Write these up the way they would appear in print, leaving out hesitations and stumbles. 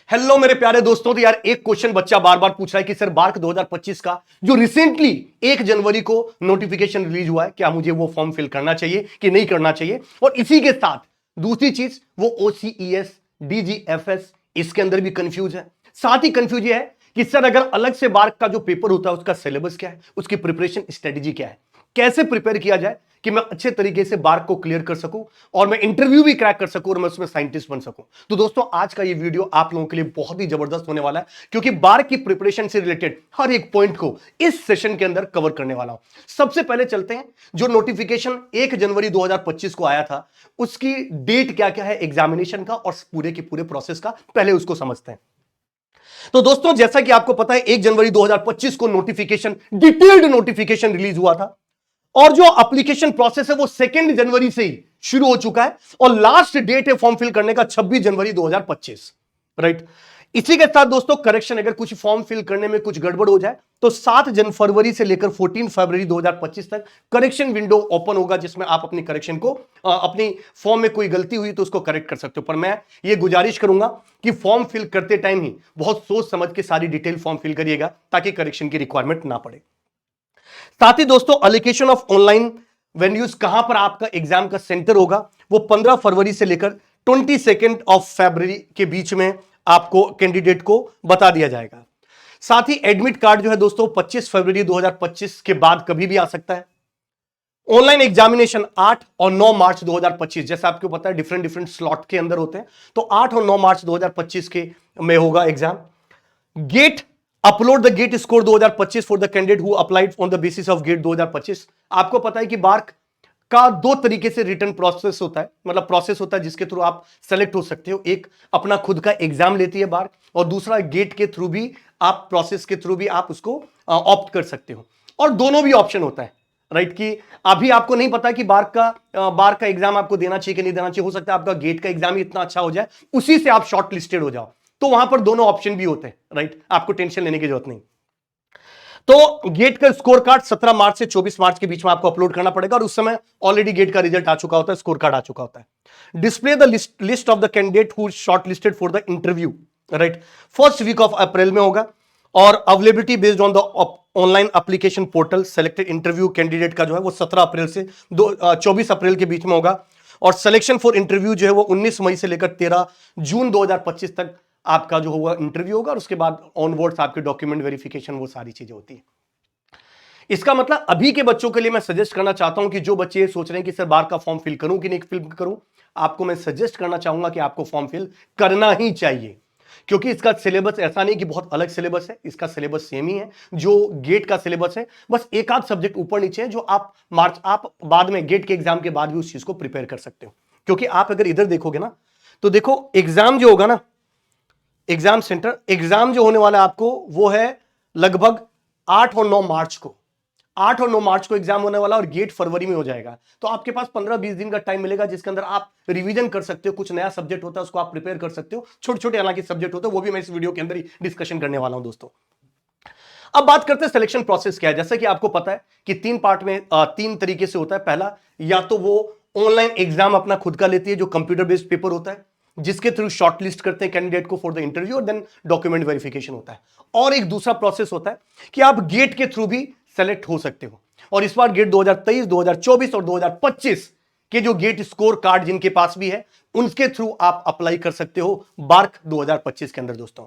Hello मेरे प्यारे दोस्तों। तो यार एक क्वेश्चन बच्चा बार बार पूछ रहा है कि सर बार्क 2025 का जो रिसेंटली 1 जनवरी को नोटिफिकेशन रिलीज हुआ है, क्या मुझे वो फॉर्म फिल करना चाहिए कि नहीं करना चाहिए। और इसी के साथ दूसरी चीज वो OCES DGFS, इसके अंदर भी कंफ्यूज है। साथ ही कंफ्यूज है कि सर अगर अलग से बार्क का जो पेपर होता है उसका सिलेबस क्या है, उसकी प्रिपरेशन स्ट्रेटेजी क्या है, कैसे प्रिपेयर किया जाए कि मैं अच्छे तरीके से बार्क को क्लियर कर सकूं और मैं इंटरव्यू भी क्रैक कर सकूं और मैं उसमें साइंटिस्ट बन सकूं। तो दोस्तों आज का ये वीडियो आप लोगों के लिए बहुत ही जबरदस्त होने वाला है, क्योंकि बार्क की प्रिपरेशन से रिलेटेड हर एक पॉइंट को इस सेशन के अंदर कवर करने वाला हूं। सबसे पहले चलते हैं, जो नोटिफिकेशन 1 जनवरी 2025 को आया था उसकी डेट क्या क्या है एग्जामिनेशन का और पूरे के पूरे प्रोसेस का, पहले उसको समझते हैं। तो दोस्तों जैसा कि आपको पता है 1 जनवरी 2025 को नोटिफिकेशन, डिटेल्ड नोटिफिकेशन रिलीज हुआ था और जो एप्लीकेशन प्रोसेस है वो 2 जनवरी से ही शुरू हो चुका है और लास्ट डेट है फॉर्म फिल करने का 26 जनवरी 2025, राइट। इसी के साथ दोस्तों करेक्शन, अगर कुछ फॉर्म फिल करने में कुछ गड़बड़ हो जाए तो 7 फरवरी से लेकर 14 फरवरी 2025 तक करेक्शन विंडो ओपन होगा, जिसमें आप अपनी करेक्शन को अपनी फॉर्म में कोई गलती हुई तो उसको करेक्ट कर सकते हो। पर मैं ये गुजारिश करूंगा कि फॉर्म फिल करते टाइम ही बहुत सोच समझ के सारी डिटेल फॉर्म फिल करिएगा ताकि करेक्शन की रिक्वायरमेंट ना पड़े। साथ ही दोस्तों एलोकेशन ऑफ ऑनलाइन वेन्यूज, कहां पर आपका एग्जाम का सेंटर होगा, वो 15 फरवरी से लेकर 22 फरवरी के बीच में आपको कैंडिडेट को बता दिया जाएगा। साथ ही एडमिट कार्ड जो है दोस्तों 25 फरवरी 2025 के बाद कभी भी आ सकता है। ऑनलाइन एग्जामिनेशन 8 और 9 मार्च 2025, जैसा आपको पता है डिफरेंट स्लॉट के अंदर होते हैं, तो 8 और 9 मार्च 2025 के में होगा exam. GATE upload the GATE score 2025 for the candidate who applied on the basis of GATE 2025। आपको पता है कि बार्क का 2 तरीके से रिटर्न प्रोसेस होता है, मतलब प्रोसेस होता है जिसके थ्रू आप सेलेक्ट हो सकते हो। एक अपना खुद का एग्जाम लेती है बार्क, और दूसरा गेट के थ्रू भी आप प्रोसेस के थ्रू भी आप उसको ऑप्ट कर सकते हो। और दोनों भी ऑप्शन होता है, राइट। कि अभी आपको नहीं पता कि बार्क का एग्जाम आपको देना चाहिए कि नहीं देना चाहिए। हो सकता है आपका गेट का एग्जाम ही इतना अच्छा हो जाए उसी से आप शॉर्ट लिस्टेड हो जाओ, तो वहां पर दोनों ऑप्शन भी होते हैं, राइट। आपको टेंशन लेने की जरूरत नहीं। तो गेट का स्कोर कार्ड 17 मार्च से 24 मार्च के बीच में आपको अपलोड करना पड़ेगा और उस समय ऑलरेडी गेट का रिजल्ट आ चुका होता है, स्कोर कार्ड आ चुका होता है। Display the list of the candidate who shortlisted for the interview, right, first week of April में होगा। और availability based on the online application portal, selected interview candidate का जो है वो 17 अप्रैल से 24 अप्रैल के बीच में होगा। और सिलेक्शन फॉर इंटरव्यू जो है वो 19 मई से लेकर 13 जून 2025 तक आपका जो होगा इंटरव्यू होगा, और उसके बाद ऑनवर्ड्स आपके डॉक्यूमेंट वेरिफिकेशन, वो सारी चीजें होती है। इसका मतलब अभी के बच्चों के लिए मैं सजेस्ट करना चाहता हूं कि जो बच्चे सोच रहे हैं कि सर बार का फॉर्म फिल करूं कि नहीं फिल करूं, आपको मैं सजेस्ट करना चाहूंगा कि आपको फॉर्म फिल करना ही चाहिए, क्योंकि इसका सिलेबस ऐसा नहीं कि बहुत अलग सिलेबस है, इसका सिलेबस सेम ही है जो गेट का सिलेबस है। बस एक आध सब्जेक्ट ऊपर नीचे है जो आप बाद में गेट के एग्जाम के बाद भी उस चीज को प्रिपेयर कर सकते हो। क्योंकि आप अगर इधर देखोगे ना, तो देखो एग्जाम जो होगा ना, एग्जाम सेंटर, एग्जाम जो होने वाला है आपको वो है लगभग 8 और 9 मार्च को। 8 और 9 मार्च को एग्जाम होने वाला और गेट फरवरी में हो जाएगा। तो आपके पास 15-20 दिन का टाइम मिलेगा जिसके अंदर आप रिवीजन कर सकते हो। कुछ नया सब्जेक्ट होता है उसको आप प्रिपेयर कर सकते हो। छोटे छोटे हालांकि सब्जेक्ट होते हैं, वो भी मैं इस वीडियो के अंदर ही डिस्कशन करने वाला हूं दोस्तों। अब बात करते हैं सिलेक्शन प्रोसेस क्या है। जैसा कि आपको पता है कि 3 पार्ट में 3 तरीके से होता है। पहला, या तो वो ऑनलाइन एग्जाम अपना खुद का लेती है जो कंप्यूटर बेस्ड पेपर होता है, जिसके थ्रू शॉर्टलिस्ट करते हैं कैंडिडेट को फॉर द इंटरव्यू और देन डॉक्यूमेंट वेरिफिकेशन होता है। और एक दूसरा प्रोसेस होता है कि आप गेट के थ्रू भी सेलेक्ट हो सकते हो। और इस बार गेट 2023, 2024 और 2025 के जो गेट स्कोर कार्ड जिनके पास भी है उनके थ्रू आप अप्लाई कर सकते हो बार्क 2025 के अंदर दोस्तों।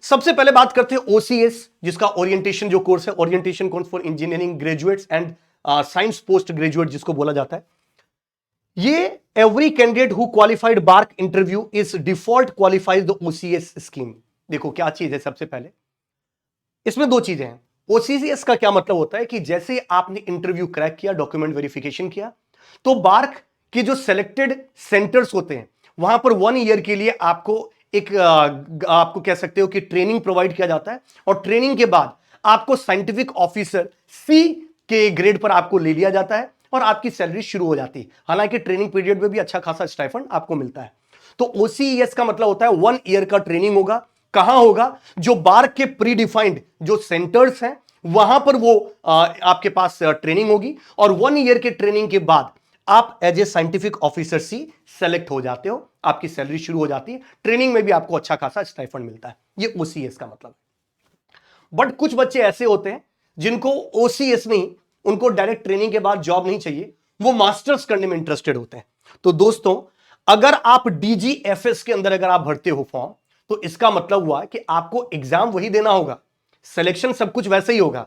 सबसे पहले बात करते हैं OCS, जिसका ओरिएंटेशन जो कोर्स है, orientation course for engineering graduates and science post graduate जिसको बोला जाता है। ये every candidate who qualified BARC interview is default qualifies the OCS scheme. देखो क्या चीज है, सबसे पहले इसमें 2 चीजें हैं। OCS का क्या मतलब होता है कि जैसे आपने इंटरव्यू क्रैक किया, डॉक्यूमेंट वेरिफिकेशन किया, तो बार्क के जो सेलेक्टेड सेंटर्स होते हैं वहां पर 1 ईयर के लिए आपको आपको कह सकते हो कि ट्रेनिंग प्रोवाइड किया जाता है। और ट्रेनिंग के बाद आपको साइंटिफिक ऑफिसर C के ग्रेड पर आपको ले लिया जाता है और आपकी सैलरी शुरू हो जाती है। हालांकि ट्रेनिंग पीरियड में भी अच्छा खासा स्टाइफंड आपको मिलता है। तो OCES का मतलब होता है 1 ईयर का ट्रेनिंग होगा। कहां होगा? जो बार्क के प्री डिफाइंड जो सेंटर्स हैं वहां पर वो आपके पास ट्रेनिंग होगी। और 1 ईयर के ट्रेनिंग के बाद आप as a scientific officer C select हो जाते हो, आपकी सैलरी शुरू हो जाती है, ट्रेनिंग में भी आपको अच्छा खासा स्टाइपेंड मिलता है। ये ओसीएस का मतलब है। बट कुछ बच्चे ऐसे होते हैं जिनको ओसीएस नहीं, उनको डायरेक्ट ट्रेनिंग के बाद जॉब नहीं चाहिए, वो मास्टर्स करने में इंटरेस्टेड होते हैं। तो दोस्तों, अगर आप डीजीएफएस के अंदर अगर आप भरते हो फॉर्म, तो इसका मतलब हुआ कि आपको एग्जाम वही देना होगा, सिलेक्शन सब कुछ वैसे ही होगा।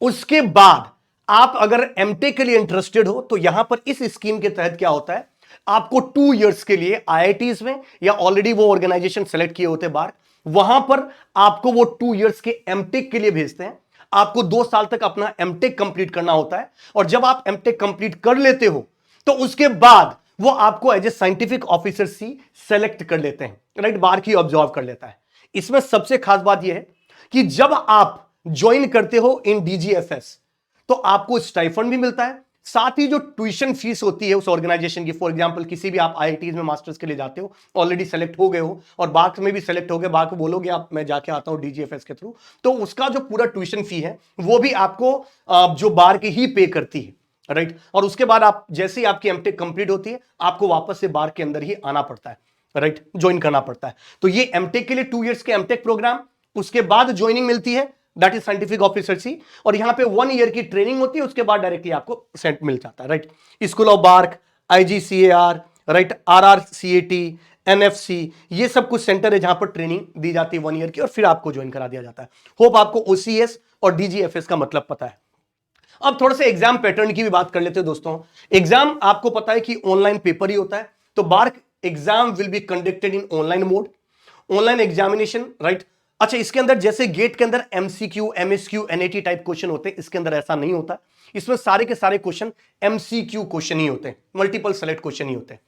उसके बाद आप अगर एमटेक के लिए इंटरेस्टेड हो, तो यहां पर इस स्कीम के तहत क्या होता है, आपको 2 इयर्स के लिए आईआईटीज में या ऑलरेडी वो ऑर्गेनाइजेशन सेलेक्ट किए होते बाहर, वहां पर आपको वो 2 इयर्स के एमटेक के लिए भेजते हैं। आपको 2 साल तक अपना एमटेक कंप्लीट करना होता है, और जब आप एमटेक कंप्लीट कर लेते हो, तो उसके बाद वो आपको as a scientific officer C select कर लेते हैं, राइट, बार की ऑब्जर्व कर लेता है। इसमें सबसे खास बात यह है कि जब आप ज्वाइन करते हो इन डीजीएफएस, तो आपको स्टाइफंड भी मिलता है, साथ ही जो ट्यूशन फीस होती है उस ऑर्गेनाइजेशन की, फॉर एग्जांपल किसी भी आप आईआईटीज में मास्टर्स के लिए जाते हो, ऑलरेडी सेलेक्ट हो गए हो और बाक में भी सेलेक्ट हो गए, बाक को बोलोगे आप मैं जाके आता हूं डीजीएफएस के थ्रू, तो उसका जो पूरा ट्यूशन फी है वो भी आपको जो बार की ही पे करती है, राइट। और उसके बाद आप जैसे ही आपकी एमटेक कंप्लीट होती है, आपको वापस से बार के अंदर ही आना पड़ता है, राइट, ज्वाइन करना पड़ता है। तो ये एमटेक के लिए 2 इयर्स के एमटेक प्रोग्राम, उसके बाद ज्वाइनिंग मिलती है, that is scientific officer C, और यहां पे 1 ईयर की ट्रेनिंग होती है, उसके बाद डायरेक्टली आपको सेंट मिल जाता है, right. School of BARC, IGCAR, right, RRCAT, NFC, ये सब कुछ सेंटर है जहां पर ट्रेनिंग दी जाती है 1 ईयर की, और फिर आपको ज्वाइन करा दिया जाता है। होप आपको ओसीएस और डीजीएफएस का मतलब पता है। अब थोड़ा सा एग्जाम पैटर्न की भी बात कर लेते हैं दोस्तों। एग्जाम आपको पता है कि ऑनलाइन पेपर ही होता है, तो BARC exam will be conducted in online mode, online examination, right. अच्छा, इसके अंदर जैसे गेट के अंदर MCQ, MSQ, NAT type question होते हैं, इसके अंदर ऐसा नहीं होता। इसमें सारे के सारे क्वेश्चन एमसीक्यू क्वेश्चन ही होते हैं, मल्टीपल सेलेक्ट क्वेश्चन ही होते हैं।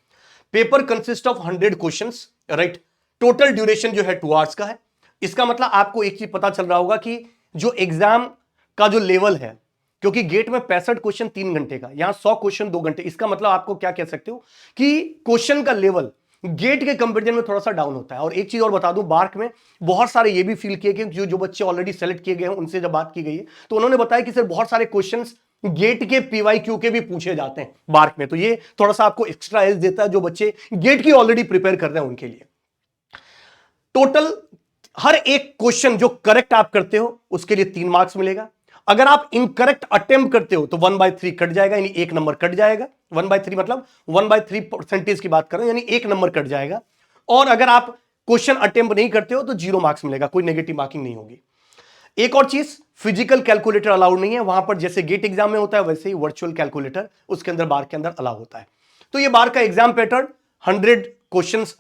Paper consist of 100 questions, right. Total duration जो है 2 आवर्स का है। इसका मतलब आपको एक चीज पता चल रहा होगा कि जो एग्जाम का जो लेवल है, क्योंकि गेट में 65 क्वेश्चन 3 घंटे का, यहां 100 क्वेश्चन 2 घंटे, इसका मतलब आपको क्या कह सकते हो कि क्वेश्चन का लेवल गेट के कंपैरिजन में थोड़ा सा डाउन होता है। और एक चीज और बता दूं, बार्क में बहुत सारे ये भी फील किए कि जो बच्चे ऑलरेडी सेलेक्ट किए गए हैं, उनसे जब बात की गई है, तो उन्होंने बताया कि सर बहुत सारे क्वेश्चंस गेट के पीवाईक्यू के भी पूछे जाते हैं बार्क में, तो ये थोड़ा सा आपको एक्स्ट्रा एज देता है जो बच्चे गेट की ऑलरेडी प्रिपेयर कर रहे हैं उनके लिए। टोटल हर एक क्वेश्चन जो करेक्ट आप करते हो उसके लिए 3 मार्क्स मिलेगा। अगर आप इनकरेक्ट अटेम्प्ट करते हो तो 1/3 कट जाएगा, यानी 1 नंबर कट जाएगा। 1/3 मतलब 1/3% की बात कर रहे हो, यानी 1 नंबर कट जाएगा। और अगर आप क्वेश्चन अटेम्प्ट नहीं करते हो तो 0 मार्क्स मिलेगा, कोई नेगेटिव मार्किंग नहीं होगी। एक और चीज, फिजिकल कैलकुलेटर अलाउड नहीं है वहां पर, जैसे गेट एग्जाम में होता है वैसे ही वर्चुअल कैलकुलेटर उसके अंदर बार के अंदर अलाउ होता है। तो ये बार का एग्जाम पैटर्न 100 क्वेश्चंस,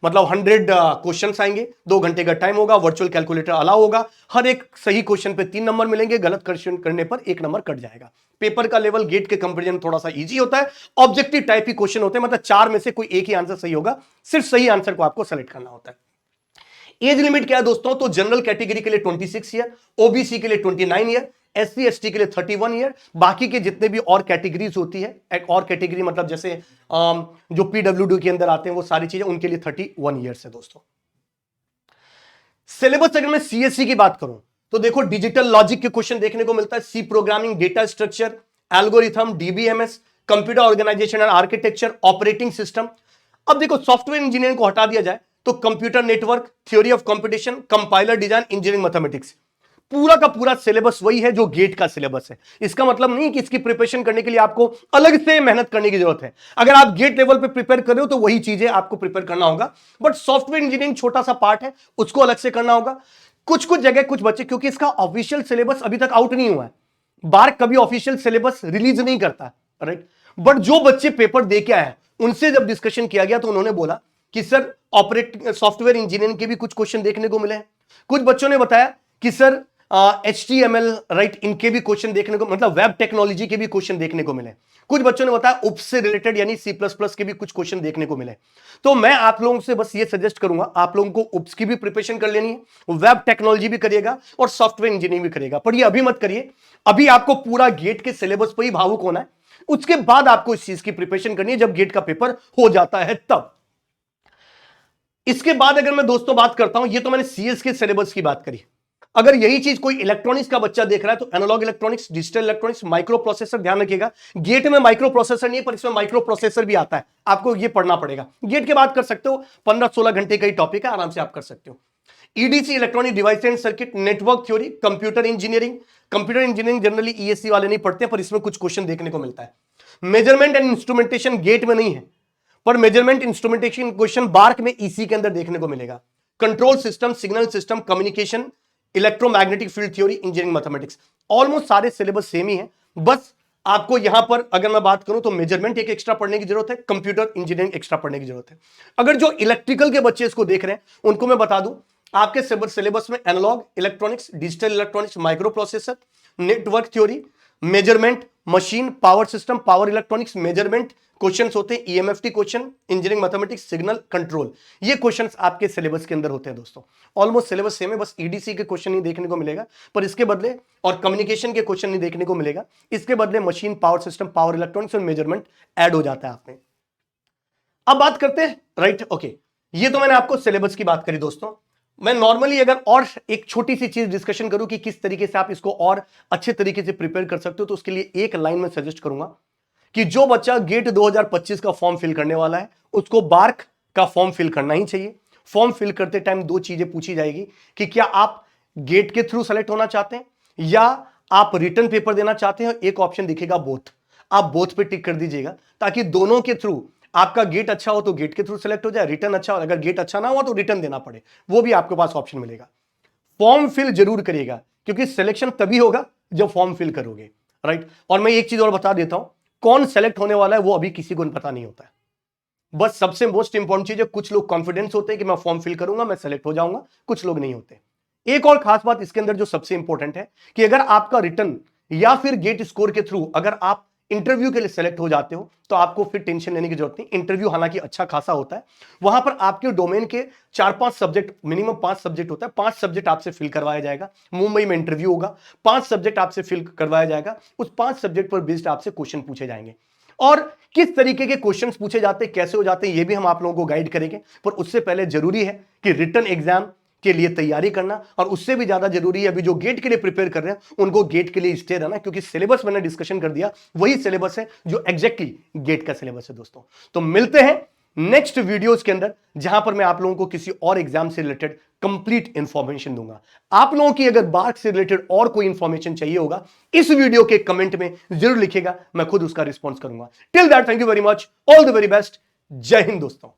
मतलब 100 क्वेश्चंस आएंगे, 2 घंटे का टाइम होगा, वर्चुअल कैलकुलेटर अलाउ होगा। हर एक सही क्वेश्चन पे 3 नंबर मिलेंगे, गलत क्वेश्चन करने पर 1 नंबर कट जाएगा। पेपर का लेवल गेट के कंपैरिजन थोड़ा सा इजी होता है, ऑब्जेक्टिव टाइप की क्वेश्चन होते हैं, मतलब 4 में से कोई एक ही आंसर सही होगा, सिर्फ सही आंसर को आपको सेलेक्ट करना होता है। एज लिमिट क्या है दोस्तों, तो जनरल कैटेगरी के लिए 26 ईयर, ओबीसी के लिए 29 ईयर, एससी एसटी के लिए 31 ईयर, बाकी के जितने भी और कैटेगरीज होती है, एक और कैटेगरी मतलब जैसे जो पीडब्ल्यूडी के अंदर आते हैं वो सारी चीजें, उनके लिए 31 ईयर है दोस्तों। सिलेबस अगर मैं सीएससी की बात करूं तो देखो डिजिटल लॉजिक के क्वेश्चन देखने को मिलता है, C programming, data structure, algorithm, DBMS, computer organization and architecture, operating system. अब देखो सॉफ्टवेयर इंजीनियरिंग को हटा दिया जाए तो computer network, theory of competition, compiler design, engineering mathematics, पूरा का पूरा सिलेबस वही है जो गेट का सिलेबस है। इसका मतलब नहीं कि इसकी प्रिपरेशन करने के लिए आपको अलग से मेहनत करने की जरूरत है। अगर आप गेट लेवल पे प्रिपेयर कर रहे हो तो वही चीजें आपको प्रिपेयर करना होगा, बट सॉफ्टवेयर इंजीनियरिंग छोटा सा पार्ट है, उसको अलग से करना होगा। कुछ कुछ जगह कुछ बच्चे, क्योंकि इसका ऑफिशियल सिलेबस अभी तक आउट नहीं हुआ है, बार कभी ऑफिशियल सिलेबस रिलीज नहीं करता, राइट। बट जो बच्चे पेपर दे के आए उनसे जब डिस्कशन किया गया तो उन्होंने बोला कि सर सॉफ्टवेयर इंजीनियरिंग के भी कुछ क्वेश्चन देखने को मिले हैं। कुछ बच्चों ने बताया कि सर HTML, राइट, इनके भी क्वेश्चन देखने को, मतलब वेब टेक्नोलॉजी के भी क्वेश्चन देखने को मिले। कुछ बच्चों ने बताया उप्स से रिलेटेड यानी C++ के भी कुछ क्वेश्चन देखने को मिले। तो मैं आप लोगों से बस ये सजेस्ट करूंगा, आप लोगों को उप्स की भी प्रिपरेशन कर लेनी है, वेब टेक्नोलॉजी भी करिएगा और सॉफ्टवेयर इंजीनियरिंग भी करिएगा। पर ये अभी मत करिए, अभी आपको पूरा गेट के सिलेबस पर ही भावुक होना है, उसके बाद आपको इस चीज की प्रिपरेशन करनी है जब गेट का पेपर हो जाता है तब। इसके बाद अगर मैं दोस्तों बात करता हूं, ये तो मैंने सीएस के सिलेबस की बात करी, अगर यही चीज कोई इलेक्ट्रॉनिक्स का बच्चा देख रहा है तो analog electronics, digital electronics, microprocessor, ध्यान रखिएगा गेट में माइक्रो प्रोसेसर नहीं है पर इसमें माइक्रो प्रोसेसर भी आता है, आपको ये पढ़ना पड़ेगा। गेट के बाद कर सकते हो, 15-16 घंटे का ही टॉपिक है, आराम से आप कर सकते हो। EDC electronic device and circuit, network theory, computer engineering. Computer engineering generally ESC वाले नहीं पढ़ते हैं पर इसमें कुछ क्वेश्चन देखने को मिलता है। मेजरमेंट एंड इंस्ट्रूमेंटेशन गेट में नहीं है पर मेजरमेंट इंस्ट्रूमेंटेशन क्वेश्चन बार्क में ईसी के अंदर देखने को मिलेगा। Control system, signal system, communication, electromagnetic field theory, engineering mathematics, almost सारे सिलेबस सेम ही है। बस आपको यहां पर अगर मैं बात करूं तो मेजरमेंट एक एक्स्ट्रा पढ़ने की जरूरत है, कंप्यूटर इंजीनियरिंग एक्स्ट्रा पढ़ने की जरूरत है। अगर जो इलेक्ट्रिकल के बच्चे इसको देख रहे हैं उनको मैं बता दूं, आपके सिलेबस में analog electronics, digital electronics, microprocessor, network theory, measurement, machine, power system, power electronics, measurement questions होते हैं, EMFT question, engineering mathematics, signal control, ये क्वेश्चंस आपके सिलेबस के अंदर होते हैं दोस्तों। ऑलमोस्ट सिलेबस सेम है, बस ईडीसी के क्वेश्चन नहीं देखने को मिलेगा पर इसके बदले, और कम्युनिकेशन के क्वेश्चन नहीं देखने को मिलेगा, इसके बदले machine, power system, power electronics और मेजरमेंट ऐड हो जाता है आपने। अब बात करते हैं, राइट, ओके, ये तो मैंने आपको सिलेबस की बात करी दोस्तों। मैं नॉर्मली अगर और एक छोटी सी चीज डिस्कशन करूं कि किस तरीके से आप इसको और अच्छे तरीके से प्रिपेयर कर सकते हो, तो उसके लिए एक लाइन में सजेस्ट करूंगा कि जो बच्चा गेट 2025 का फॉर्म फिल करने वाला है उसको बार्क का फॉर्म फिल करना ही चाहिए। फॉर्म फिल करते टाइम दो चीजें पूछी जाएगी कि क्या आप गेट के थ्रू सेलेक्ट होना चाहते हैं या आप रिटर्न पेपर देना चाहते हैं। एक ऑप्शन दिखेगा बोथ, आप बोथ पे टिक कर दीजिएगा ताकि दोनों के थ्रू, आपका गेट अच्छा हो तो गेट के थ्रू सेलेक्ट हो जाए, रिटर्न अच्छा हो, अगर गेट अच्छा ना हुआ तो रिटर्न देना पड़े, वो भी आपके पास ऑप्शन मिलेगा। फॉर्म फिल जरूर करिएगा क्योंकि सिलेक्शन तभी होगा जब फॉर्म फिल करोगे, राइट। और मैं एक चीज और बता देता हूं, कौन सेलेक्ट होने वाला है वो अभी किसी को पता नहीं होता है। बस सबसे मोस्ट इंपॉर्टेंट चीज है, कुछ लोग कॉन्फिडेंस होते हैं कि मैं फॉर्म फिल करूंगा, मैं सेलेक्ट हो जाऊंगा, कुछ लोग नहीं होते। एक और खास बात इसके अंदर जो सबसे इंपॉर्टेंट है कि अगर आपका रिटर्न या फिर गेट स्कोर के थ्रू अगर आप इंटरव्यू के लिए सेलेक्ट हो जाते हो तो आपको फिर टेंशन लेने की जरूरत नहीं। इंटरव्यू हालांकि अच्छा खासा होता है, वहां पर आपके डोमेन के 4-5 सब्जेक्ट, मिनिमम 5 सब्जेक्ट होता है, 5 सब्जेक्ट आपसे फिल करवाया जाएगा। मुंबई में इंटरव्यू होगा, 5 सब्जेक्ट आपसे फिल करवाया जाएगा, उस 5 सब्जेक्ट पर बेस्ड आपसे क्वेश्चन पूछे जाएंगे और किस तरीके के क्वेश्चंस पूछे जाते हैं, कैसे हो जाते हैं, ये भी हम आप लोगों को गाइड करेंगे। पर उससे पहले जरूरी है कि रिटन एग्जाम के लिए तैयारी करना, और उससे भी ज्यादा जरूरी है अभी जो गेट के लिए प्रिपेयर कर रहे हैं उनको गेट के लिए स्टे रहना, क्योंकि सिलेबस मैंने डिस्कशन कर दिया वही सिलेबस है जो एग्जैक्टली गेट का सिलेबस है दोस्तों। तो मिलते हैं नेक्स्ट वीडियोस के अंदर जहां पर मैं आप लोगों को किसी और एग्जाम से रिलेटेड कंप्लीट इंफॉर्मेशन दूंगा। आप लोगों की अगर बार्क से रिलेटेड और कोई इंफॉर्मेशन चाहिए होगा इस वीडियो के कमेंट में जरूर लिखेगा, मैं खुद उसका रिस्पॉन्स करूंगा। Till that, thank you very much, all the very best, जय हिंद दोस्तों।